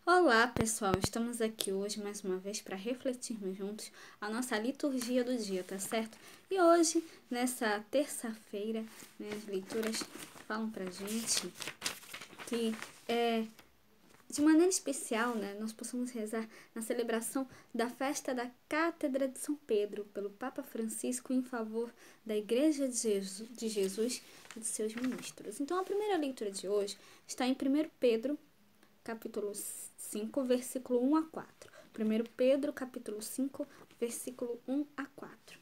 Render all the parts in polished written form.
Olá, pessoal! Estamos aqui hoje mais uma vez para refletirmos juntos a nossa liturgia do dia, tá certo? E hoje, nessa terça-feira, as leituras falam pra gente que de maneira especial, nós possamos rezar na celebração da festa da Cátedra de São Pedro, pelo Papa Francisco, em favor da Igreja de Jesus e de seus ministros. Então, a primeira leitura de hoje está em 1 Pedro, capítulo 5, versículo 1 a 4. 1 Pedro, capítulo 5, versículo 1 a 4.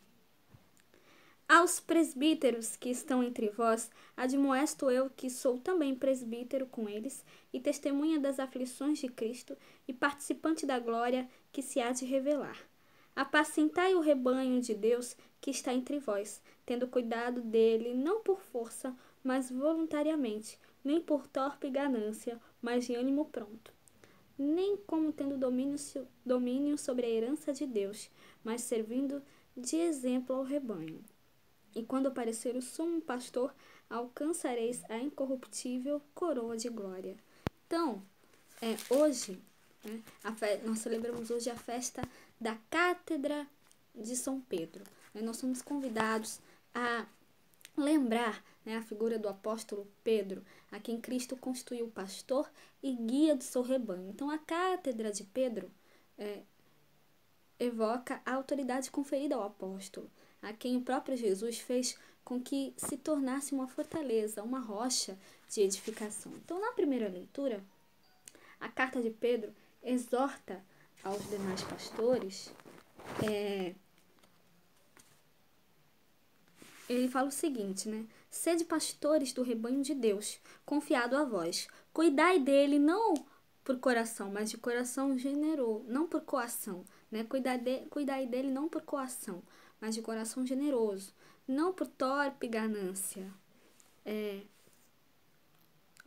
Aos presbíteros que estão entre vós, admoesto eu, que sou também presbítero com eles, e testemunha das aflições de Cristo, e participante da glória que se há de revelar. Apacentai o rebanho de Deus que está entre vós, tendo cuidado dele, não por força, mas voluntariamente, nem por torpe ganância, mas de ânimo pronto. Nem como tendo domínio sobre a herança de Deus, mas servindo de exemplo ao rebanho. E quando aparecer o sumo pastor, alcançareis a incorruptível coroa de glória. Então, hoje, nós celebramos hoje a festa da Cátedra de São Pedro. Nós somos convidados a lembrar a figura do apóstolo Pedro, a quem Cristo constituiu pastor e guia do seu rebanho. Então, a Cátedra de Pedro evoca a autoridade conferida ao apóstolo, a quem o próprio Jesus fez com que se tornasse uma fortaleza, uma rocha de edificação. Então, na primeira leitura, a carta de Pedro exorta aos demais pastores. Ele fala o seguinte, Sede pastores do rebanho de Deus, confiado a vós. Cuidai dele não por coração, mas de coração generoso, não por coação, Cuidai dele não por coação, mas de coração generoso, não por torpe ganância,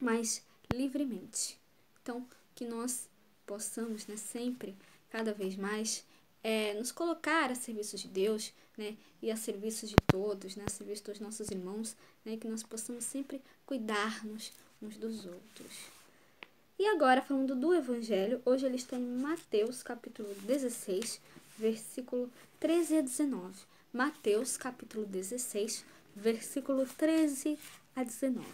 mas livremente. Então, que nós possamos, sempre, cada vez mais, nos colocar a serviço de Deus, e a serviço de todos, a serviço dos nossos irmãos, que nós possamos sempre cuidar-nos uns dos outros. E agora, falando do Evangelho, hoje ele está em Mateus, capítulo 16, versículo 13 a 19. Mateus, capítulo 16, versículo 13 a 19.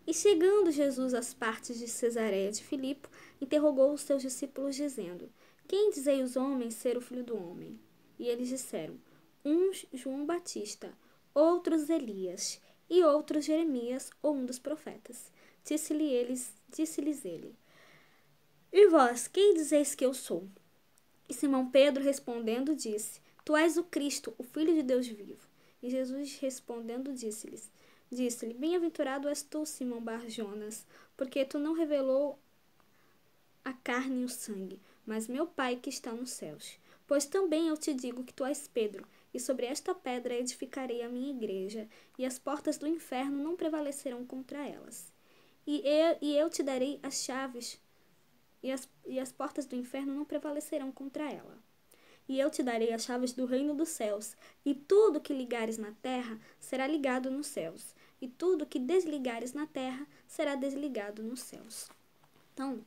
E chegando Jesus às partes de Cesareia de Filipe, interrogou os seus discípulos, dizendo: Quem dizei os homens ser o Filho do Homem? E eles disseram: uns João Batista, outros Elias, e outros Jeremias ou um dos profetas. Disse-lhes ele: E vós, quem dizeis que eu sou? E Simão Pedro respondendo disse: Tu és o Cristo, o Filho de Deus vivo. E Jesus respondendo disse-lhe: Bem-aventurado és tu, Simão Bar-Jonas, porque tu não revelou a carne e o sangue, mas meu Pai que está nos céus. Pois também eu te digo que tu és Pedro, e sobre esta pedra edificarei a minha igreja, e as portas do inferno não prevalecerão contra elas. E eu te darei as chaves, e as portas do inferno não prevalecerão contra ela. E eu te darei as chaves do reino dos céus, e tudo que ligares na terra será ligado nos céus, e tudo que desligares na terra será desligado nos céus. Então,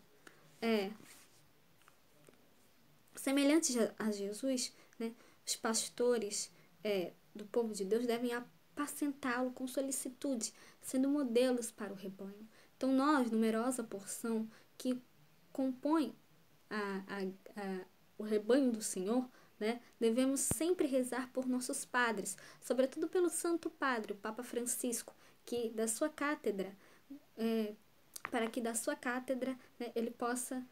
semelhante a Jesus, os pastores do povo de Deus devem apacentá-lo com solicitude, sendo modelos para o rebanho. Então nós, numerosa porção que compõe o rebanho do Senhor, devemos sempre rezar por nossos padres, sobretudo pelo Santo Padre, o Papa Francisco, que da sua cátedra, para que da sua cátedra ele possa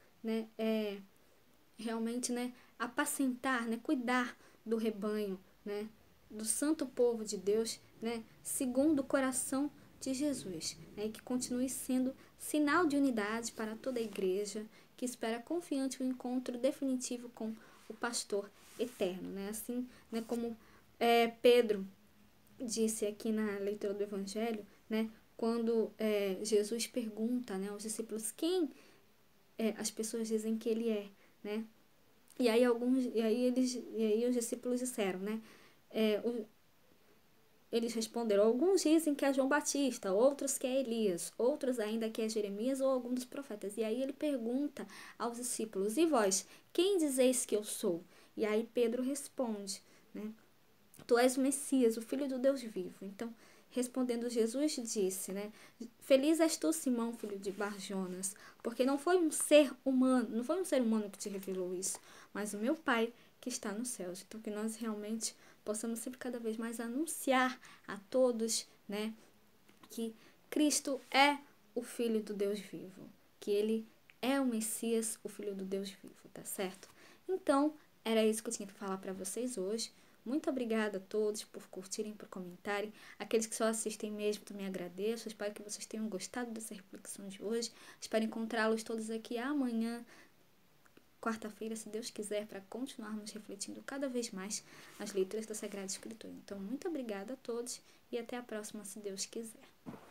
realmente apacentar, cuidar do rebanho, do santo povo de Deus, segundo o coração de Jesus, e que continue sendo sinal de unidade para toda a igreja, que espera confiante o encontro definitivo com o pastor eterno, assim, como Pedro disse aqui na leitura do Evangelho, quando Jesus pergunta aos discípulos quem as pessoas dizem que ele é, E aí os discípulos disseram, eles responderam, alguns dizem que é João Batista, outros que é Elias, outros ainda que é Jeremias ou algum dos profetas. E aí ele pergunta aos discípulos, e vós, quem dizeis que eu sou? E aí Pedro responde, né? Tu és o Messias, o Filho do Deus vivo. Então, respondendo Jesus disse, né? Feliz és tu, Simão, filho de Barjonas, porque não foi um ser humano que te revelou isso, mas o meu Pai que está nos céus. Então, que nós realmente possamos sempre cada vez mais anunciar a todos, né, que Cristo é o Filho do Deus vivo, que Ele é o Messias, o Filho do Deus vivo, tá certo? Então, era isso que eu tinha que falar para vocês hoje. Muito obrigada a todos por curtirem, por comentarem. Aqueles que só assistem mesmo, também agradeço. Espero que vocês tenham gostado dessa reflexão de hoje. Espero encontrá-los todos aqui amanhã, quarta-feira, se Deus quiser, para continuarmos refletindo cada vez mais as leituras da Sagrada Escritura. Então, muito obrigada a todos e até a próxima, se Deus quiser.